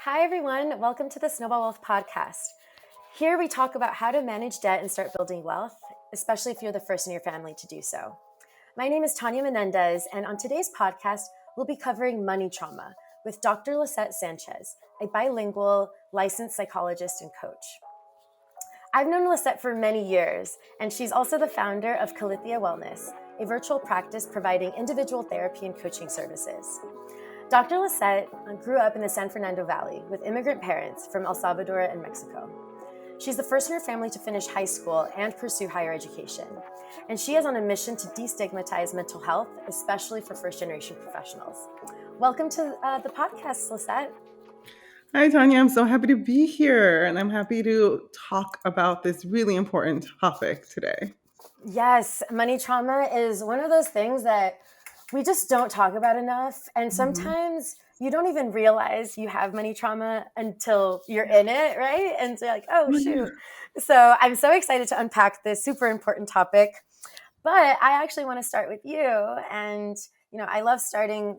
Hi, everyone. Welcome to the Snowball Wealth Podcast. Here we talk about how to manage debt and start building wealth, especially if you're the first in your family to do so. My name is Tanya Menendez, and on today's podcast, we'll be covering money trauma with Dr. Lisette Sanchez, a bilingual licensed psychologist and coach. I've known Lisette for many years, and she's also the founder of Calithia Wellness, a virtual practice providing individual therapy and coaching services. Dr. Lisette grew up in the San Fernando Valley with immigrant parents from El Salvador and Mexico. She's the first in her family to finish high school and pursue higher education. And she is on a mission to destigmatize mental health, especially for first-generation professionals. Welcome to the podcast, Lisette. Hi, Tanya. I'm so happy to be here, and I'm happy to talk about this really important topic today. Yes, money trauma is one of those things that we just don't talk about enough. And sometimes you don't even realize you have money trauma until you're in it, right? And so you're like, oh, shoot. So I'm so excited to unpack this super important topic. But I actually want to start with you. And, I love starting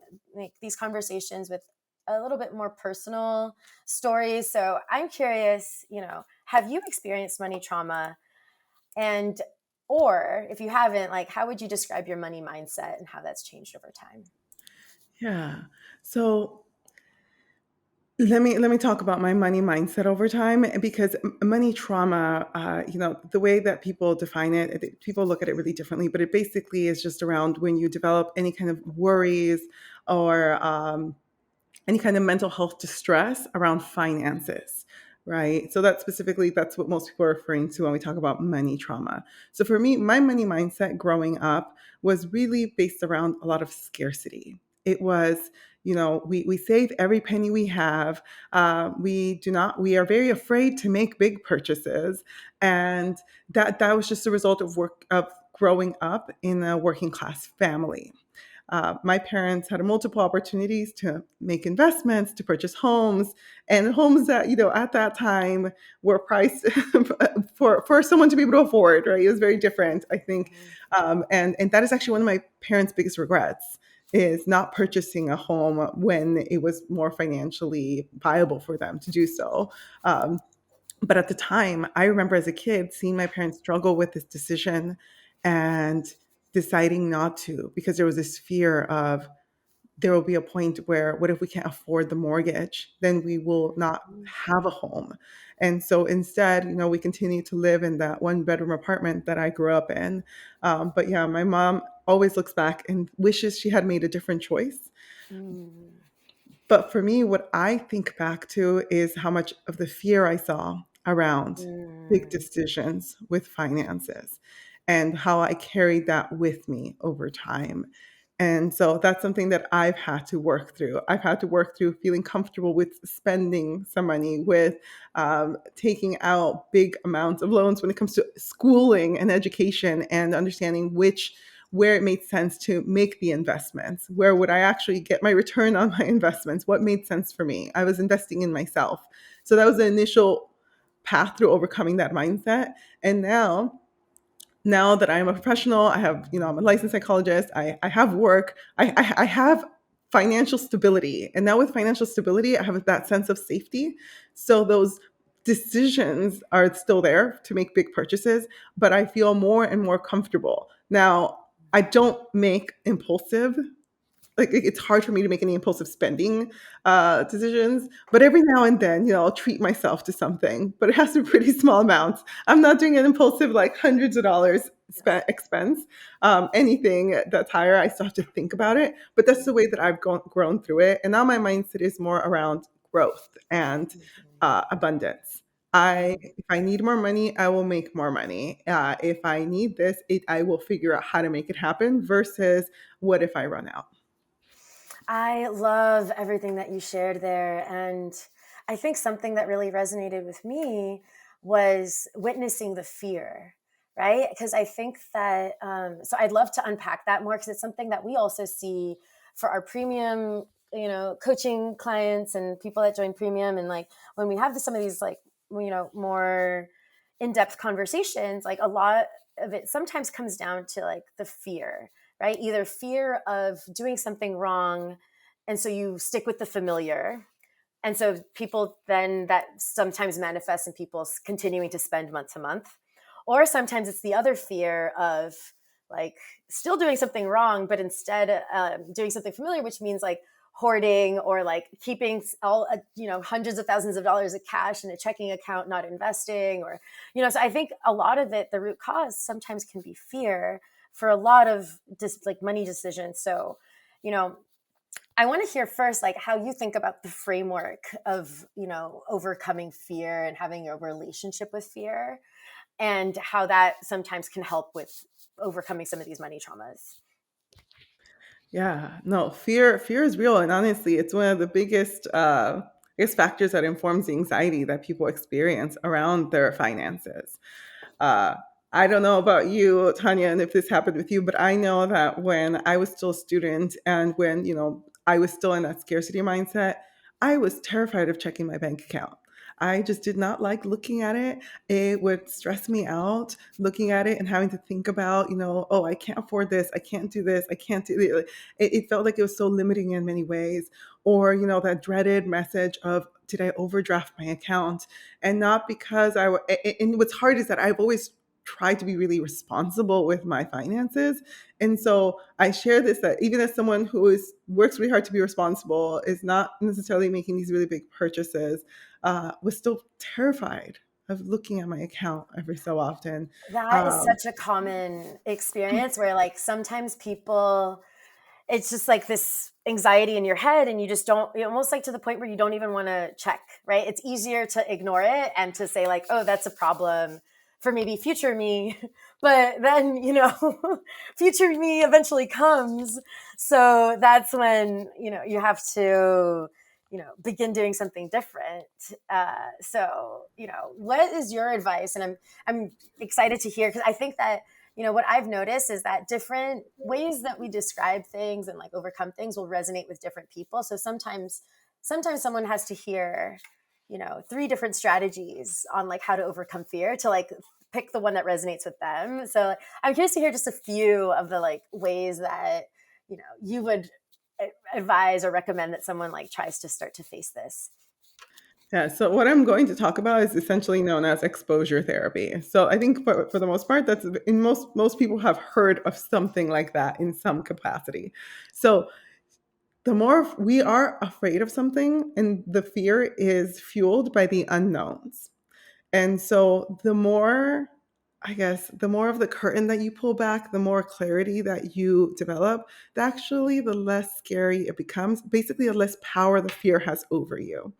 these conversations with a little bit more personal stories. So I'm curious, have you experienced money trauma? And or if you haven't, how would you describe your money mindset and how that's changed over time? Yeah. So let me talk about my money mindset over time because money trauma, the way that people define it, people look at it really differently. But it basically is just around when you develop any kind of worries or any kind of mental health distress around finances, right? So that's what most people are referring to when we talk about money trauma. So for me, my money mindset growing up was really based around a lot of scarcity. It was, we save every penny we have. We are very afraid to make big purchases. And that was just a result of growing up in a working class family. My parents had multiple opportunities to make investments, to purchase homes, and homes that, at that time were priced for someone to be able to afford, right? It was very different, I think. And that is actually one of my parents' biggest regrets is not purchasing a home when it was more financially viable for them to do so. But at the time, I remember as a kid seeing my parents struggle with this decision and deciding not to because there was this fear of there will be a point where what if we can't afford the mortgage? Then we will not have a home. And so instead, we continue to live in that one bedroom apartment that I grew up in. But yeah, my mom always looks back and wishes she had made a different choice. Mm. But for me, what I think back to is how much of the fear I saw around big Mm. decisions with finances and how I carried that with me over time. And so that's something that I've had to work through. I've had to work through feeling comfortable with spending some money, with taking out big amounts of loans when it comes to schooling and education, and understanding where it made sense to make the investments. Where would I actually get my return on my investments? What made sense for me? I was investing in myself. So that was the initial path through overcoming that mindset. And now that I'm a professional, I'm a licensed psychologist, I have work, I have financial stability. And now with financial stability, I have that sense of safety. So those decisions are still there to make big purchases, but I feel more and more comfortable. Now, I don't make impulsive, it's hard for me to make any impulsive spending decisions, but every now and then, I'll treat myself to something, but it has to be pretty small amounts. I'm not doing an impulsive like hundreds of dollars expense. Anything that's higher, I still have to think about it, but that's the way that I've grown through it. And now my mindset is more around growth and abundance. If I need more money, I will make more money. If I need this, I will figure out how to make it happen versus what if I run out. I love everything that you shared there. And I think something that really resonated with me was witnessing the fear, right? Because I think that, so I'd love to unpack that more because it's something that we also see for our premium, coaching clients and people that join premium. And when we have some of these, more in-depth conversations, a lot of it sometimes comes down to the fear, right? Either fear of doing something wrong, and so you stick with the familiar, And so people then that sometimes manifests in people continuing to spend month to month. Or sometimes it's the other fear of like still doing something wrong, but instead doing something familiar, which means like hoarding or like keeping all hundreds of thousands of dollars of cash in a checking account, not investing, or so I think a lot of it, the root cause sometimes can be fear for a lot of like money decisions. So you know I want to hear first like how you think about the framework of overcoming fear and having a relationship with fear, and how that sometimes can help with overcoming some of these money traumas. Yeah, no, fear is real, and honestly, it's one of the biggest, I guess, factors that informs the anxiety that people experience around their finances. Uh, I don't know about you, Tanya, and if this happened with you, but I know that when I was still a student and when, I was still in that scarcity mindset, I was terrified of checking my bank account. I just did not like looking at it. It would stress me out looking at it and having to think about, oh, I can't afford this. I can't do this. I can't do it. It felt like it was so limiting in many ways. Or, that dreaded message of, did I overdraft my account? And not because and what's hard is that I've always tried to be really responsible with my finances. And so I share this, that even as someone who works really hard to be responsible, is not necessarily making these really big purchases, was still terrified of looking at my account every so often. That is Um, such a common experience where like sometimes people, it's just like this anxiety in your head and you just don't, almost like to the point where you don't even want to check, right? It's easier to ignore it and to say like, oh, that's a problem for maybe future me. But then, future me eventually comes. So that's when, you have to, begin doing something different. What is your advice? And I'm excited to hear, because I think that what I've noticed is that different ways that we describe things and like overcome things will resonate with different people. So sometimes someone has to hear three different strategies on like how to overcome fear to like pick the one that resonates with them. So I'm curious to hear just a few of the like ways that you would advise or recommend that someone like tries to start to face this. Yeah, so what I'm going to talk about is essentially known as exposure therapy. So I think for the most part, that's in most people have heard of something like that in some capacity. So the more we are afraid of something, and the fear is fueled by the unknowns. And so the more of the curtain that you pull back, the more clarity that you develop, actually the less scary it becomes, basically the less power the fear has over you.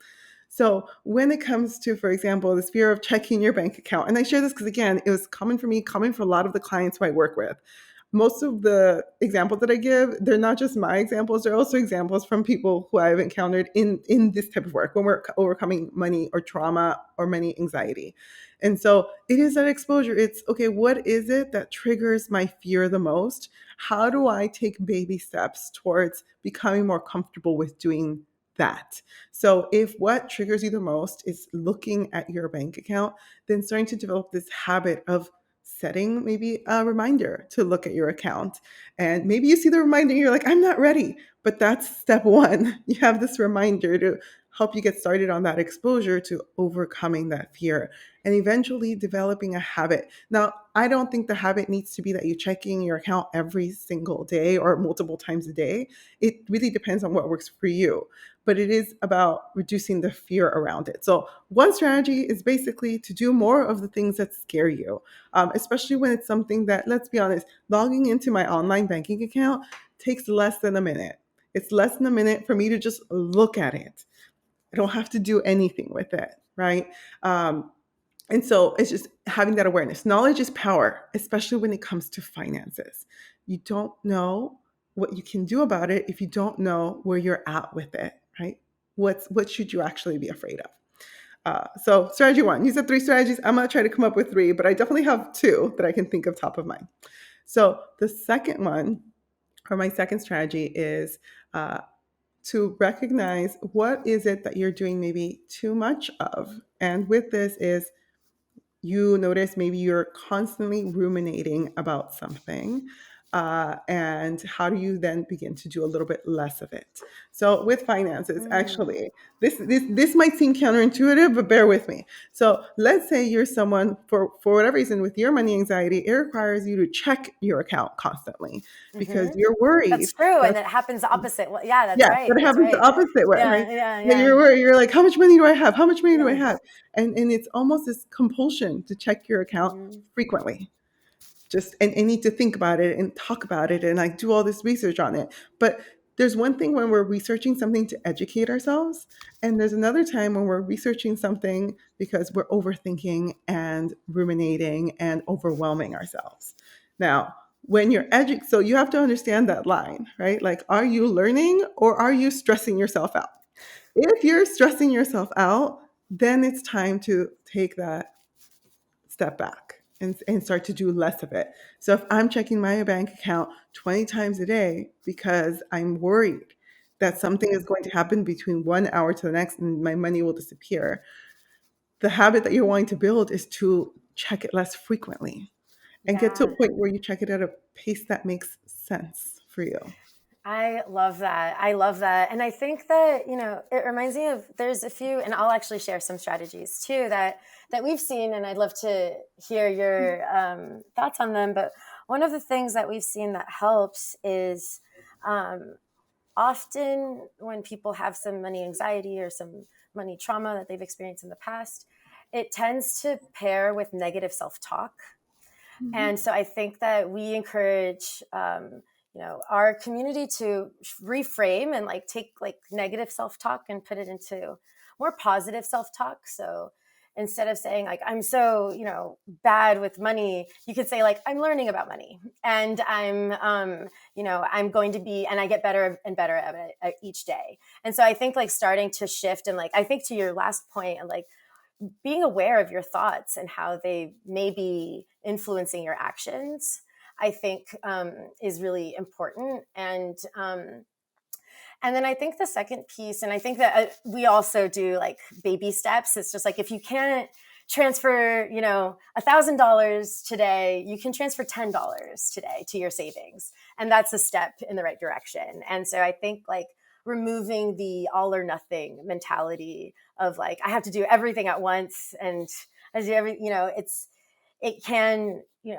So when it comes to, for example, this fear of checking your bank account, and I share this because again, it was common for me, common for a lot of the clients who I work with. Most of the examples that I give, they're not just my examples, they're also examples from people who I've encountered in this type of work when we're overcoming money or trauma or money anxiety. And so it is that exposure. It's okay, what is it that triggers my fear the most? How do I take baby steps towards becoming more comfortable with doing that? So if what triggers you the most is looking at your bank account, then starting to develop this habit of setting maybe a reminder to look at your account. And maybe you see the reminder and you're like, I'm not ready. But that's step one. You have this reminder to help you get started on that exposure to overcoming that fear and eventually developing a habit. Now, I don't think the habit needs to be that you're checking your account every single day or multiple times a day. It really depends on what works for you, but it is about reducing the fear around it. So one strategy is basically to do more of the things that scare you, especially when it's something that, let's be honest, logging into my online banking account takes less than a minute. It's less than a minute for me to just look at it. I don't have to do anything with it, right? Um, and so it's just having that awareness. Knowledge is power, especially when it comes to finances. You don't know what you can do about it if you don't know where you're at with it, right? What should you actually be afraid of? So strategy one, you said three strategies. I'm gonna try to come up with three, but I definitely have two that I can think of top of mind. So the second one, or my second strategy, is to recognize what is it that you're doing maybe too much of. And with this is you notice maybe you're constantly ruminating about something. and how do you then begin to do a little bit less of it? So with finances, Mm. actually, this might seem counterintuitive, but bear with me. So let's say you're someone, for whatever reason, with your money anxiety, it requires you to check your account constantly because Mm-hmm. you're worried That's true. that, And it happens the opposite. Well, yeah, that's yeah, right. but it That's happens the right. opposite way, right? Yeah, yeah, That yeah. you're worried, you're like, how much money do I have? How much money do I have? Yes. And it's almost this compulsion to check your account Mm-hmm. frequently, just and need to think about it and talk about it and like do all this research on it. But there's one thing when we're researching something to educate ourselves, and there's another time when we're researching something because we're overthinking and ruminating and overwhelming ourselves. Now, when you're so you have to understand that line, right? Like, are you learning or are you stressing yourself out? If you're stressing yourself out, then it's time to take that step back and start to do less of it. So if I'm checking my bank account 20 times a day because I'm worried that something is going to happen between 1 hour to the next and my money will disappear, the habit that you're wanting to build is to check it less frequently and get to Yeah. a point where you check it at a pace that makes sense for you. I love that. I love that. And I think that, it reminds me of there's a few, and I'll actually share some strategies too that we've seen, and I'd love to hear your thoughts on them. But one of the things that we've seen that helps is um, often when people have some money anxiety or some money trauma that they've experienced in the past, it tends to pair with negative self-talk. Mhm. And so I think that we encourage, our community to reframe and like take like negative self-talk and put it into more positive self-talk. So instead of saying like, I'm so, bad with money, you could say like, I'm learning about money and I'm going to be, and I get better and better at it each day. And so I think like starting to shift and like, I think to your last point and like, being aware of your thoughts and how they may be influencing your actions, I think is really important. And then I think the second piece, and I think that we also do like baby steps. It's just like if you can't transfer, $1,000 today, you can transfer $10 today to your savings, and that's a step in the right direction. And so I think like removing the all or nothing mentality of like I have to do everything at once and I do every,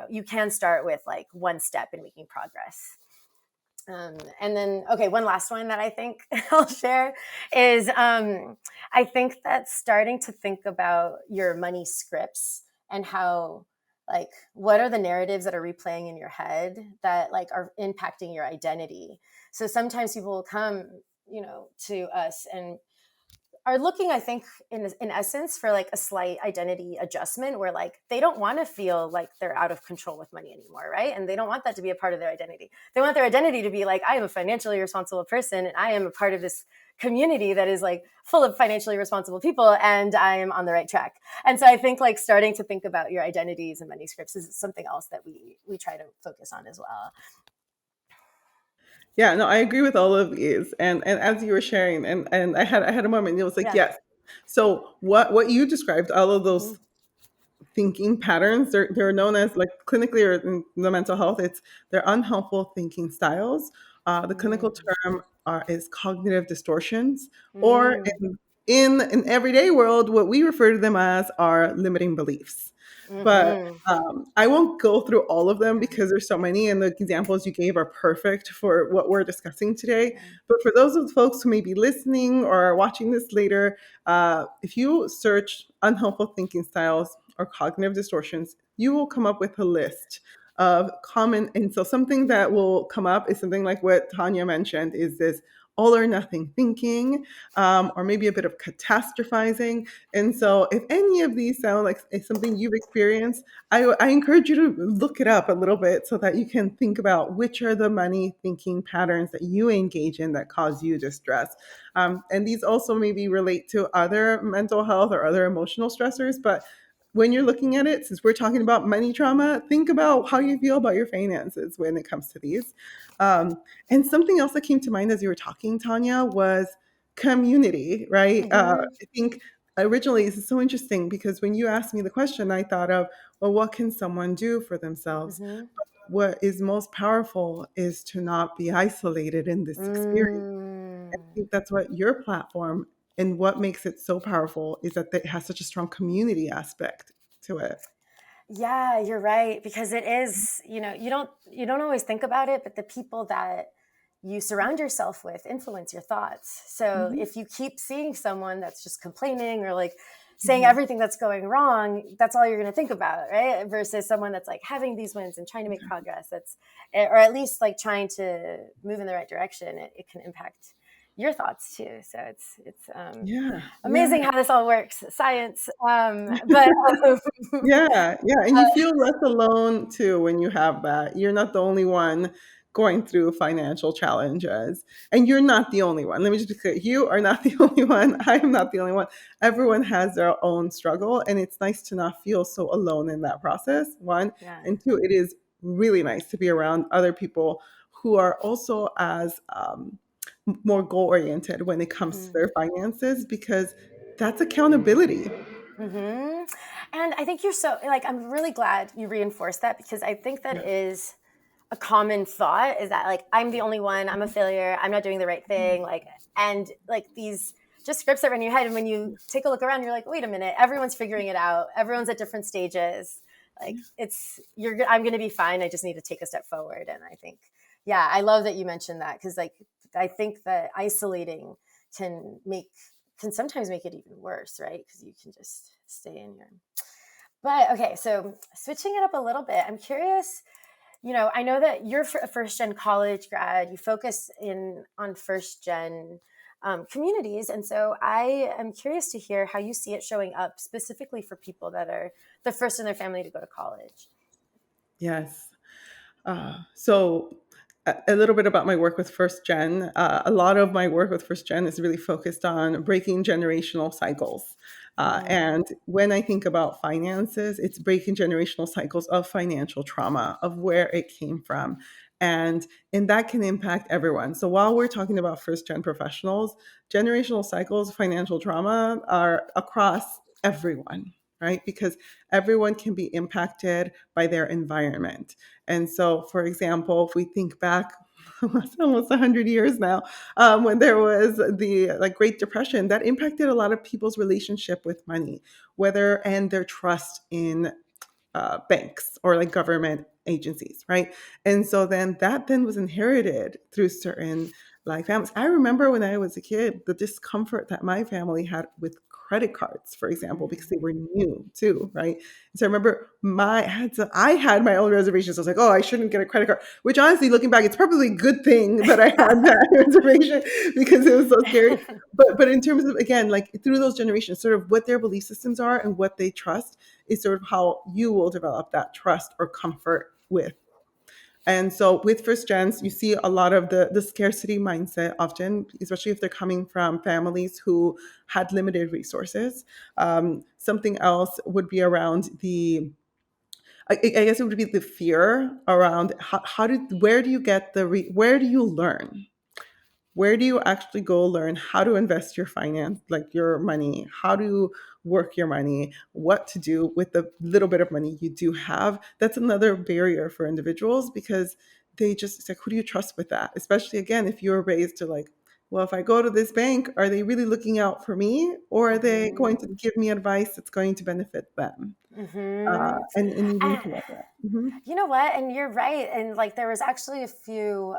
you can start with like one step in making progress. And then, okay, one last one that I think I'll share is I think that starting to think about your money scripts and how, like, what are the narratives that are replaying in your head that, like, are impacting your identity. So sometimes people will come, to us and are looking, I think, in essence, for like a slight identity adjustment where like they don't want to feel like they're out of control with money anymore, right? And they don't want that to be a part of their identity. They want their identity to be like, I am a financially responsible person and I am a part of this community that is like full of financially responsible people and I am on the right track. And so I think like starting to think about your identities and money scripts is something else that we try to focus on as well. Yeah, no, I agree with all of these. And as you were sharing, and I had a moment, and it was like, Yeah. yes. So what you described, all of Mm-hmm. those thinking patterns, they're known as, like, clinically or in the mental health, they're unhelpful thinking styles. The clinical term is cognitive distortions, or Mm-hmm. in an everyday world, what we refer to them as are limiting beliefs. But Mm-hmm. I won't go through all of them because there's so many, and the examples you gave are perfect for what we're discussing today. Yeah. But for those of the folks who may be listening or are watching this later, if you search unhelpful thinking styles or cognitive distortions, you will come up with a list of common. And so something that will come up is something like what Tanya mentioned, is this all or nothing thinking, or maybe a bit of catastrophizing. And so if any of these sound like something you've experienced, I encourage you to look it up a little bit so that you can think about which are the money thinking patterns that you engage in that cause you distress. And these also maybe relate to other mental health or other emotional stressors. But when you're looking at it, since we're talking about money trauma, think about how you feel about your finances when it comes to these. And something else that came to mind as you were talking, Tanya, was community, right? Mm-hmm. I think originally this is so interesting because when you asked me the question, I thought of, well, what can someone do for themselves? Mm-hmm. what is most powerful is to not be isolated in this experience. I Mm. think that's what your platform and what makes it so powerful is that it has such a strong community aspect to it. Yeah, you're right, because it is, you don't always think about it, but the people that you surround yourself with influence your thoughts. So Mhm, if you keep seeing someone that's just complaining or like saying mhm. everything that's going wrong, that's all you're going to think about, right? Versus someone that's like having these wins and trying to make progress, or at least like trying to move in the right direction. It can impact your thoughts too. So it's Yeah, yeah. amazing how this all works, science. But Yeah, yeah, and you feel less alone too when you have that. You're not the only one going through financial challenges, and you're not the only one. Let me just be clear. You are not the only one. I am not the only one. Everyone has their own struggle, and it's nice to not feel so alone in that process, one. yeah. And two, it is really nice to be around other people who are also as more goal-oriented when it comes to Mhm. their finances, because that's accountability. Hmm. And I think you're so like, I'm really glad you reinforced that, because I think that Yeah. is a common thought, is that like, I'm the only one, I'm a failure, I'm not doing the right thing. Like, and like these just scripts that run in your head. And when you take a look around, you're like, wait a minute, everyone's figuring it out. Everyone's at different stages. Like I'm going to be fine. I just need to take a step forward. And I think, yeah, I love that you mentioned that, because like, I think that isolating can make can sometimes make it even worse, right? Because you can just stay in your. But okay, so switching it up a little bit, I'm curious. I know that you're a first gen college grad. You focus in on first gen communities, and so I am curious to hear how you see it showing up specifically for people that are the first in their family to go to college. Yes. So a little bit about my work with First Gen. A lot of my work with First Gen is really focused on breaking generational cycles. Mm, And when I think about finances, it's breaking generational cycles of financial trauma, of where it came from. And that can impact everyone. So while we're talking about first gen professionals, generational cycles, financial trauma are across everyone, right? Because everyone can be impacted by their environment. And so, for example, if we think back almost 100 years now, when there was the Great Depression, that impacted a lot of people's relationship with money, whether and their trust in banks or like government agencies, right? And so then was inherited through certain like families. I remember when I was a kid, the discomfort that my family had with credit cards, for example, because they mm, were new too, right? So I remember I had my own reservations. I was like, oh, I shouldn't get a credit card. Which honestly, looking back, it's probably a good thing that I had that reservation because it was so scary. But in terms of, again, like through those generations, sort of what their belief systems are and what they trust is sort of how you will develop that trust or comfort with. And so with first gens, you see a lot of the scarcity mindset often, especially if they're coming from families who had limited resources. Something else would be around I guess it would be the fear around where do you get where do you learn? Where do you actually go learn how to invest your finance, like your money, how to work your money, what to do with the little bit of money you do have? That's another barrier for individuals because it's like, who do you trust with that? Especially again, if you're raised to like, well, if I go to this bank, are they really looking out for me or are they going to mm, give me advice that's going to benefit them? mm-hmm. And you need to know that. Hmm. You know what? And you're right. And like there was actually a few,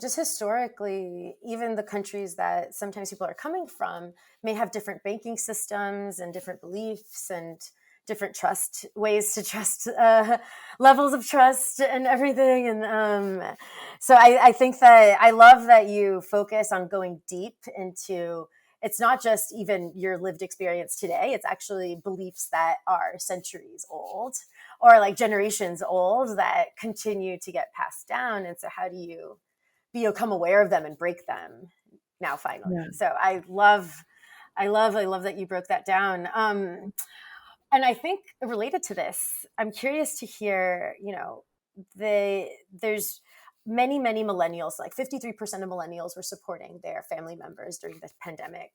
just historically, even the countries that sometimes people are coming from may have different banking systems and different beliefs and different trust ways to trust, levels of trust and everything. And so I think that I love that you focus on going deep into it's not just even your lived experience today, it's actually beliefs that are centuries old or like generations old that continue to get passed down. And so how do you become aware of them and break them now finally? Yeah. So I love that you broke that down. And I think related to this, I'm curious to hear, there's many millennials, like 53% of millennials were supporting their family members during the pandemic.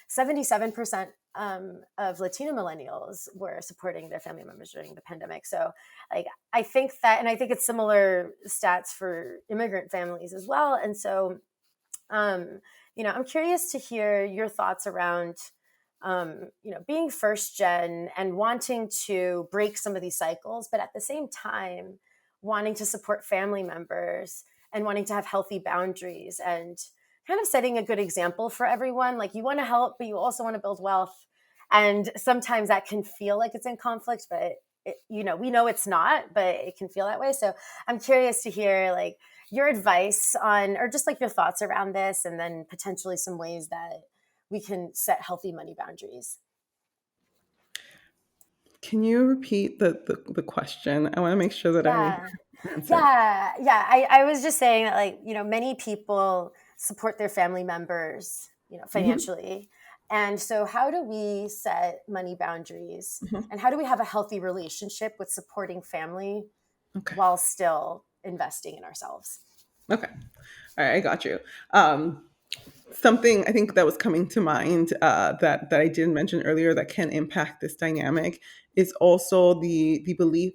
77% of Latino millennials were supporting their family members during the pandemic. So, like, I think that, and I think it's similar stats for immigrant families as well. And so, um, I'm curious to hear your thoughts around, being first gen and wanting to break some of these cycles, but at the same time, wanting to support family members and wanting to have healthy boundaries and kind of setting a good example for everyone. Like, you want to help, but you also want to build wealth. And sometimes that can feel like it's in conflict, but we know it's not, but it can feel that way. So I'm curious to hear, like, your advice on, or just like your thoughts around this, and then potentially some ways that we can set healthy money boundaries. Can you repeat the question? I want to make sure that I Yeah. answer. Yeah. I was just saying that, like, many people support their family members, Mhm, financially. And so how do we set money boundaries, mhm. and how do we have a healthy relationship with supporting family Okay. while still investing in ourselves? Okay. All right. I got you. Um, Something I think that was coming to mind that I didn't mention earlier that can impact this dynamic is also the belief.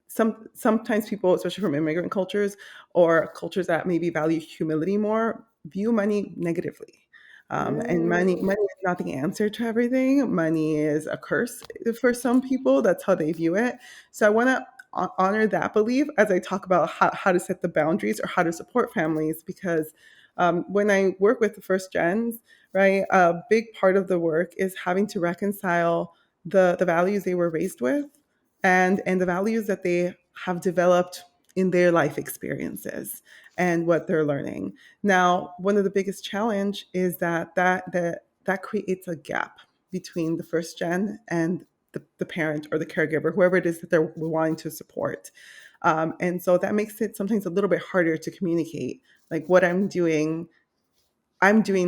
Sometimes people, especially from immigrant cultures or cultures that maybe value humility more, view money negatively. And money Mm, is not the answer to everything. Money is a curse for some people. That's how they view it. So I want to honor that belief as I talk about how to set the boundaries or how to support families, because when I work with the first gens, right, a big part of the work is having to reconcile the values they were raised with and the values that they have developed in their life experiences and what they're learning. Now, one of the biggest challenge is that creates a gap between the first gen and the parent or the caregiver, whoever it is that they're wanting to support. And so that makes it sometimes a little bit harder to communicate like what I'm doing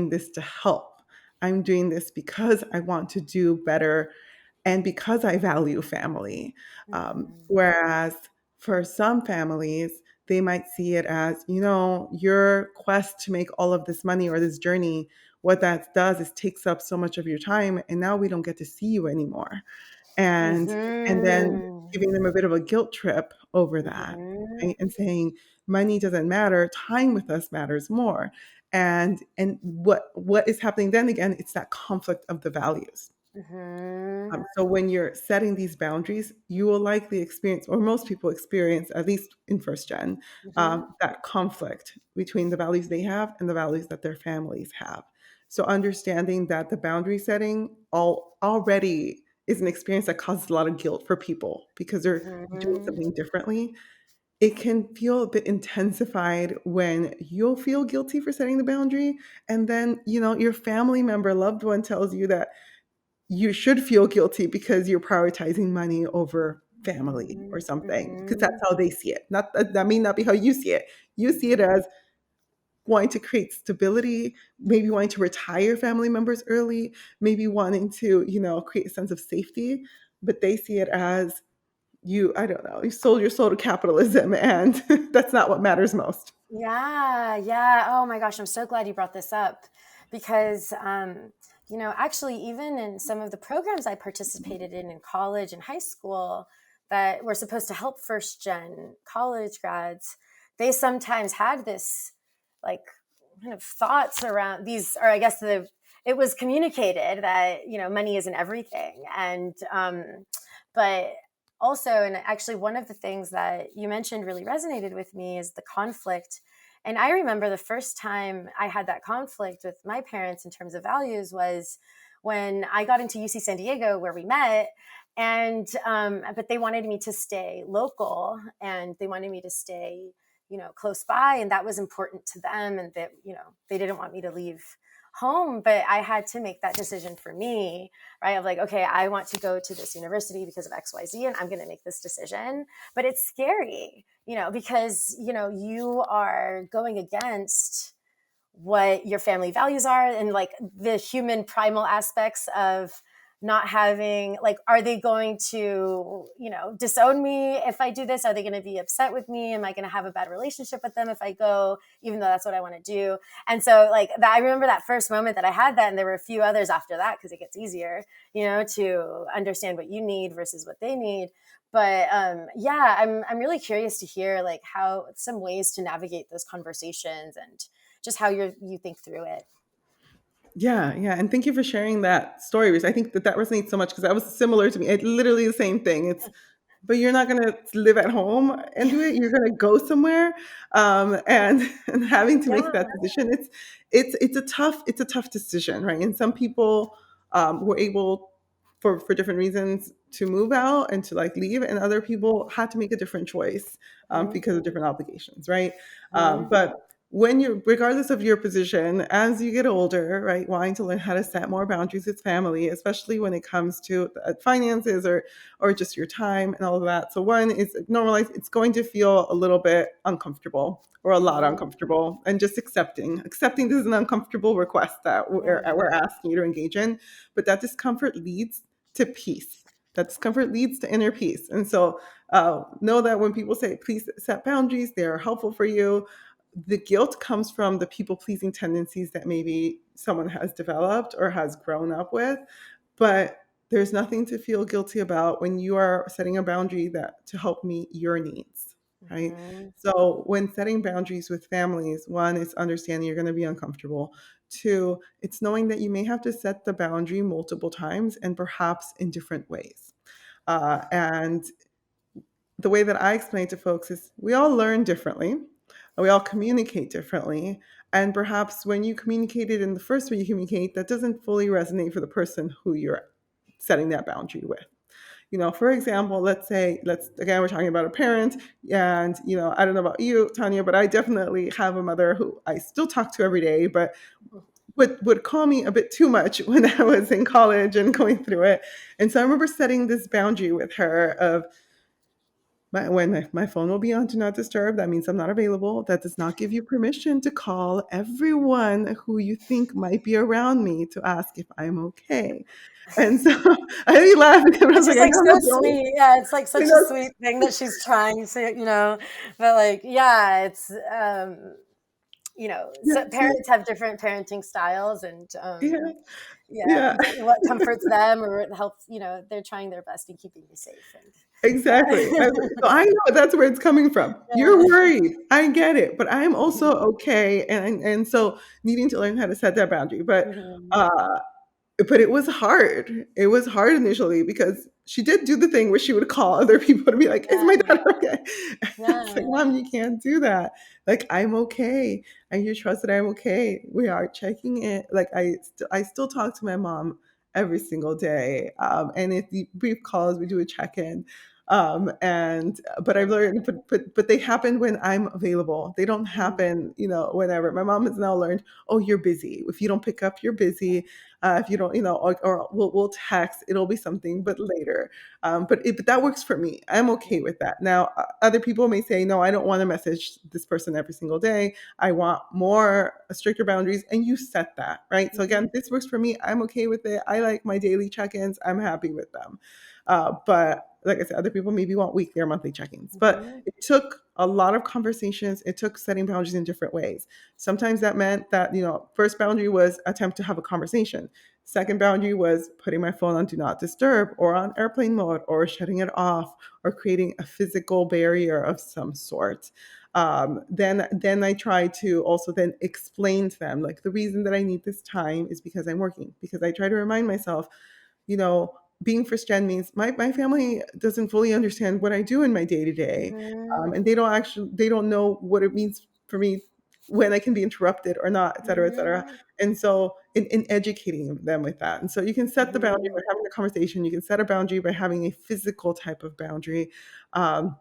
this to help. I'm doing this because I want to do better and because I value family. mhm, Whereas for some families, they might see it as, your quest to make all of this money or this journey, what that does is takes up so much of your time, and now we don't get to see you anymore. And then mhm, giving them a bit of a guilt trip over that, mhm, right? And saying money doesn't matter, time with us matters more. And what is happening then again, it's that conflict of the values. mhm, So when you're setting these boundaries, you will likely experience, or most people experience, at least in first gen, mhm, that conflict between the values they have and the values that their families have. So understanding that the boundary setting already is an experience that causes a lot of guilt for people because they're doing mhm, something differently. It can feel a bit intensified when you'll feel guilty for setting the boundary, and then your family member, loved one, tells you that you should feel guilty because you're prioritizing money over family or mhm, something, because that's mhm, how they see it. Not that may not be how you see it. You see it mhm. as wanting to create stability, maybe wanting to retire family members early, maybe wanting to, create a sense of safety, but they see it as I don't know, you sold your soul to capitalism and that's not what matters most. Yeah, yeah. Oh my gosh, I'm so glad you brought this up because, actually, even in some of the programs I participated in college and high school that were supposed to help first gen college grads, they sometimes had this, like, kind of thoughts around these, or I guess it was communicated that, money isn't everything. And, but also, and actually one of the things that you mentioned really resonated with me is the conflict. And I remember the first time I had that conflict with my parents in terms of values was when I got into UC San Diego, where we met. And but they wanted me to stay local, and they wanted me to stay, close by, and that was important to them, and that, they didn't want me to leave home. But I had to make that decision for me, right? Of like, okay, I want to go to this university because of XYZ, and I'm going to make this decision. But it's scary, because, you are going against what your family values are, and like the human primal aspects of not having, like, are they going to, disown me if I do this? Are they going to be upset with me? Am I going to have a bad relationship with them if I go, even though that's what I want to do? And so, like, that, I remember that first moment that I had that, and there were a few others after that, because it gets easier, to understand what you need versus what they need. But yeah, I'm really curious to hear, like, how some ways to navigate those conversations and just how you think through it. Yeah, yeah, and thank you for sharing that story, because I think that that resonates so much, because that was similar to me. It literally the same thing. It's, but you're not gonna live at home and do it. You're gonna go somewhere, and and having to make that Yeah. decision. It's a tough decision, right? And some people were able, for different reasons, to move out and to like leave, and other people had to make a different choice because of different obligations, right? Mhm. But when you're, regardless of your position, as you get older, right, wanting to learn how to set more boundaries with family, especially when it comes to finances or just your time and all of that. So one is normalize. It's going to feel a little bit uncomfortable or a lot Mhm. uncomfortable, and just accepting this is an uncomfortable request that we're Mhm. asking you to engage in, but that discomfort leads to peace. That discomfort leads to inner peace. And so know that when people say, please set boundaries, they are helpful for you. The guilt comes from the people pleasing tendencies that maybe someone has developed or has grown up with. But there's nothing to feel guilty about when you are setting a boundary that to help meet your needs, right? Mhm. So when setting boundaries with families, one is understanding you're going to be uncomfortable. Two, it's knowing that you may have to set the boundary multiple times and perhaps in different ways. And the way that I explain to folks is we all learn differently, we all communicate differently. And perhaps when you communicated in the first way you communicate, that doesn't fully resonate for the person who you're setting that boundary with. For example, let's again, we're talking about a parent, and I don't know about you, Tanya, but I definitely have a mother who I still talk to every day, but would call me a bit too much when I was in college and going through it. And so I remember setting this boundary with her of, my phone will be on do not disturb. That means I'm not available. That does not give you permission to call everyone who you think might be around me to ask if I'm okay. And so I laughed because I Which was is like, I like know I'm so not the only, sweet. Yeah, it's like you such a know, sweet thing that she's trying to, but like, yeah, it's yeah, so yeah, parents have different parenting styles, and yeah, yeah, yeah. what comforts them or what helps, they're trying their best in keeping you safe. And Exactly. yeah. So I know that's where it's coming from. You're Yeah. worried. I get it, but I'm also okay. And so needing to learn how to set that boundary. Mhm. Uh, but it was hard. It was hard initially because she did do the thing where she would call other people to be like, "Is my Yeah. dad okay?" It's like, Yeah. Mom, you can't do that. Like, I'm okay, and you trust that I'm okay. We are checking in. Like, I still talk to my mom every single day, and if the brief calls, we do a check in. And but I've learned, but they happen when I'm available. They don't Mhm. happen, whenever. My mom has now learned, oh, you're busy. If you don't pick up, you're busy. If you don't, or we'll text, it'll be something, but later. But that works for me. I'm okay with that. Now, other people may say, no, I don't want to message this person every single day. I want more stricter boundaries, and you set that, right? So Mhm. again, this works for me. I'm okay with it. I like my daily check-ins. I'm happy with them. But like I said, other people maybe want weekly or monthly check-ins. But Mhm. it took a lot of conversations. It took setting boundaries in different ways. Sometimes that meant that, first boundary was attempt to have a conversation. Second boundary was putting my phone on do not disturb or on airplane mode or shutting it off or creating a physical barrier of some sort. Then I try to also then explain to them, like, the reason that I need this time is because I'm working, because I try to remind myself, you know, being first gen means my family doesn't fully understand what I do in my day to day, Mhm. and they don't know what it means for me when I can be interrupted or not, et cetera, et cetera. Mhm. And so in educating them with that, and so you can set the boundary Mhm. by having the conversation. You can set a boundary by having a physical type of boundary. Um,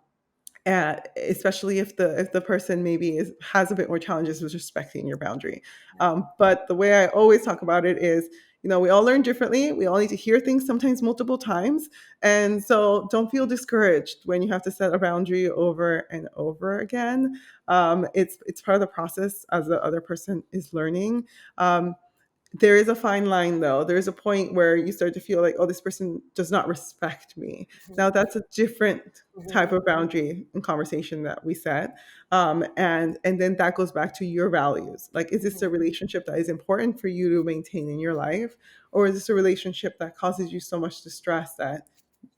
especially if the person maybe has a bit more challenges with respecting your boundary. But the way I always talk about it is, we all learn differently. We all need to hear things sometimes multiple times, and so don't feel discouraged when you have to set a boundary over and over again. It's part of the process as the other person is learning. Um, There is a fine line, though. There's a point where you start to feel like, oh, this person does not respect me. Now, that's a different type Mhm. of boundary and conversation that we set. And then that goes back to your values. Like, is this a Mhm. relationship that is important for you to maintain in your life? Or is this a relationship that causes you so much distress that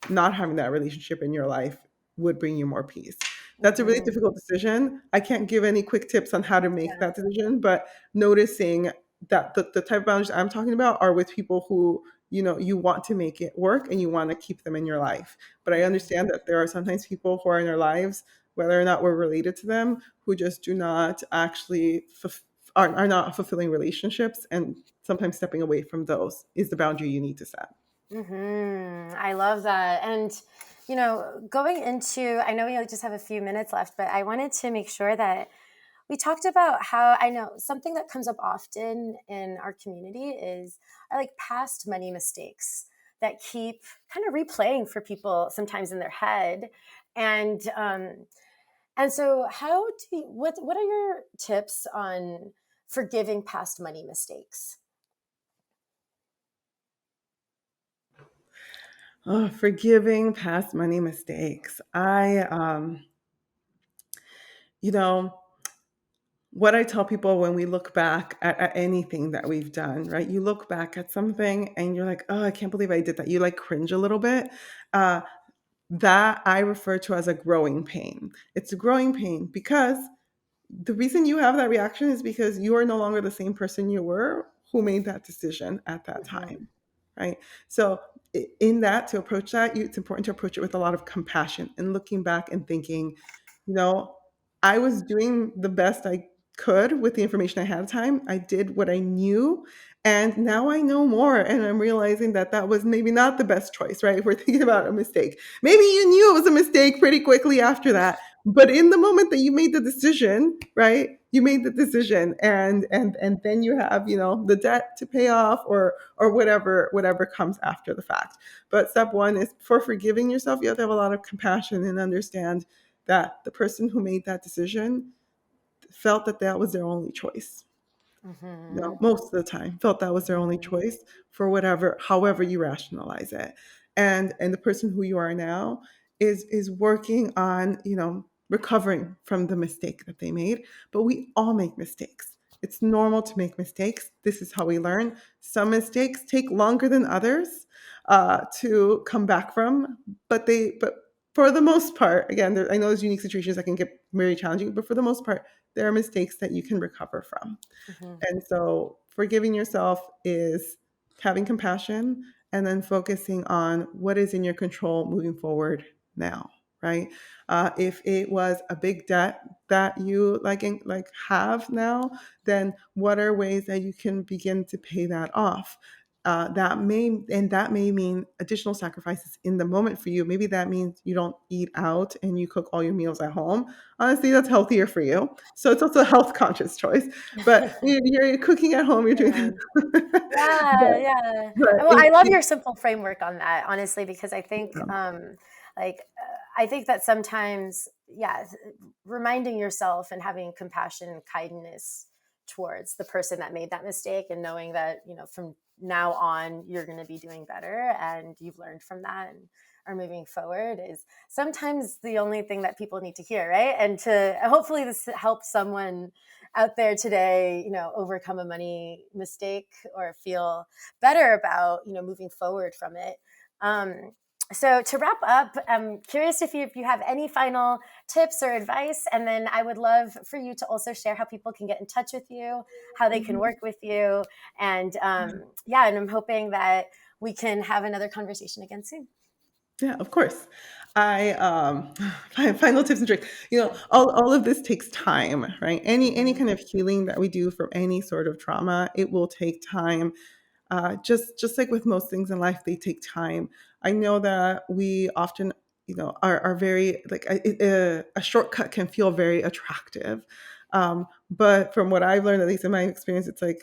not having that relationship in your life would bring you more peace? That's a really Mhm. difficult decision. I can't give any quick tips on how to make Yeah. that decision, but noticing that the type of boundaries I'm talking about are with people who, you want to make it work and you want to keep them in your life. But I Mhm. understand that there are sometimes people who are in our lives, whether or not we're related to them, who just do not actually are not fulfilling relationships, and sometimes stepping away from those is the boundary you need to set. I love that. And, going into, I know we just have a few minutes left, but I wanted to make sure that we talked about how I know something that comes up often in our community is like past money mistakes that keep kind of replaying for people sometimes in their head. And so how do you, what are your tips on forgiving past money mistakes? Oh, forgiving past money mistakes. You know, what I tell people when we look back at anything that we've done, right? You look back at something and you're like, oh, I can't believe I did that. You like cringe a little bit. Uh, that I refer to as a growing pain. It's a growing pain because the reason you have that reaction is because you are no longer the same person you were who made that decision at that Mhm. time, right? So in that, to approach that, it's important to approach it with a lot of compassion and looking back and thinking, you know, I was doing the best I could with the information I had at the time. I did what I knew, and now I know more, and I'm realizing that that was maybe not the best choice, right? If we're thinking about a mistake, maybe you knew it was a mistake pretty quickly after that, but in the moment that you made the decision, right, you made the decision, and then you have, the debt to pay off, or whatever comes after the fact. But step one is, for forgiving yourself, you have to have a lot of compassion and understand that the person who made that decision felt that that was their only choice. No, Mhm. most of the time felt that was their only Mhm. choice, for whatever, however you rationalize it. And the person who you are now is working on, recovering from the mistake that they made. But we all make mistakes. It's normal to make mistakes. This is how we learn. Some mistakes take longer than others to come back from, but for the most part, again, I know there's unique situations that can get very challenging, but for the most part, there are mistakes that you can recover from. Mhm. And so forgiving yourself is having compassion and then focusing on what is in your control moving forward now, right? If it was a big debt that you like have now, then what are ways that you can begin to pay that off? That may mean additional sacrifices in the moment for you. Maybe that means you don't eat out and you cook all your meals at home. Honestly, that's healthier for you. So it's also a health conscious choice. But you're cooking at home, you're doing Yeah. that. Yeah, yeah. but Well, I love your simple framework on that, honestly, because I think, yeah. I think that sometimes, yeah, reminding yourself and having compassion and kindness towards the person that made that mistake, and knowing that, from now on, you're going to be doing better and you've learned from that and are moving forward, is sometimes the only thing that people need to hear, right? And to hopefully this helps someone out there today, overcome a money mistake or feel better about, moving forward from it. Um, so to wrap up, I'm curious if you have any final tips or advice, and then I would love for you to also share how people can get in touch with you, how they can Mhm. work with you, and yeah, and I'm hoping that we can have another conversation again soon. Yeah, of course. I final tips and tricks. All of this takes time, right? Any Mhm. kind of healing that we do from any sort of trauma, it will take time. Just like with most things in life, they take time. I know that we often, are very like a shortcut can feel very attractive, but from what I've learned, at least in my experience, it's like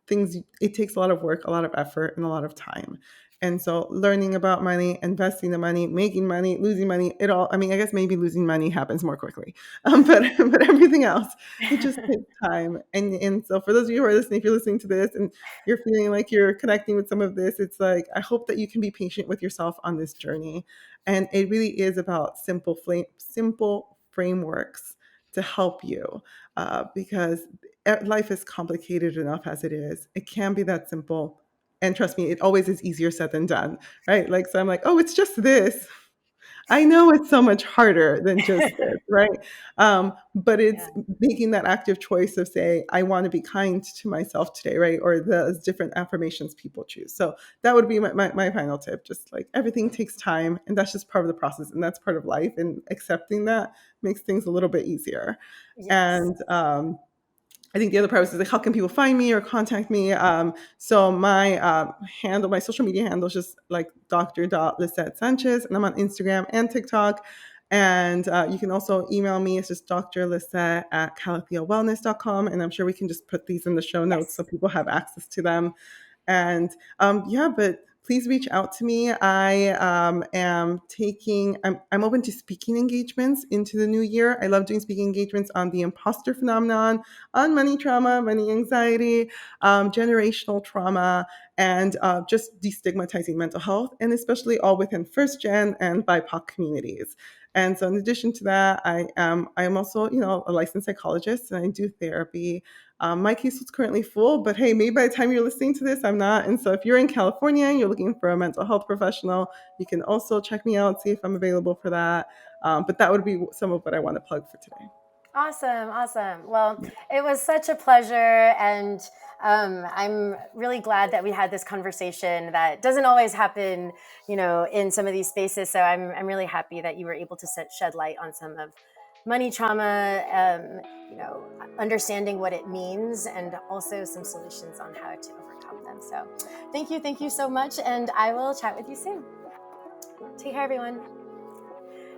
things, it takes a lot of work, a lot of effort, and a lot of time. And so learning about money, investing the money, making money, losing money, it all, I mean, I guess maybe losing money happens more quickly. But everything else, it just takes time. And so for those of you who are listening, if you're listening to this and you're feeling like you're connecting with some of this, it's like, I hope that you can be patient with yourself on this journey. And it really is about simple frameworks to help you, because life is complicated enough as it is. It can be that simple. And trust me, it always is easier said than done, right? Like, so I'm like, oh, it's just this. I know it's so much harder than just this, right? But it's Yeah. making that active choice of saying, I want to be kind to myself today, right? Or the different affirmations people choose. So that would be my final tip. Just like everything takes time, and that's just part of the process, and that's part of life. And accepting that makes things a little bit easier. Yes. And I think the other part was like, how can people find me or contact me? So my my social media handle is just like Dr. Sanchez, and I'm on Instagram and TikTok. And you can also email me. It's just drlisette@calatheawellness.com. And I'm sure we can just put these in the show notes so Yes. people have access to them. And yeah, but please reach out to me. I I'm open to speaking engagements into the new year. I love doing speaking engagements on the imposter phenomenon, on money trauma, money anxiety, generational trauma, and just destigmatizing mental health, and especially all within first gen and BIPOC communities. And so in addition to that, I am also, a licensed psychologist, and I do therapy. My case is currently full, but hey, maybe by the time you're listening to this, I'm not. And so if you're in California and you're looking for a mental health professional, you can also check me out, see if I'm available for that. But that would be some of what I want to plug for today. Awesome. Awesome. Well, it was such a pleasure. And I'm really glad that we had this conversation that doesn't always happen, in some of these spaces. So I'm really happy that you were able to shed light on some of money trauma, understanding what it means, and also some solutions on how to overcome them. So thank you so much. And I will chat with you soon. Take care, everyone.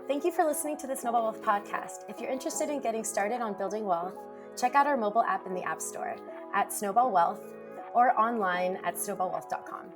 Thank you for listening to the Snowball Wealth podcast. If you're interested in getting started on building wealth, check out our mobile app in the App Store at Snowball Wealth or online at snowballwealth.com.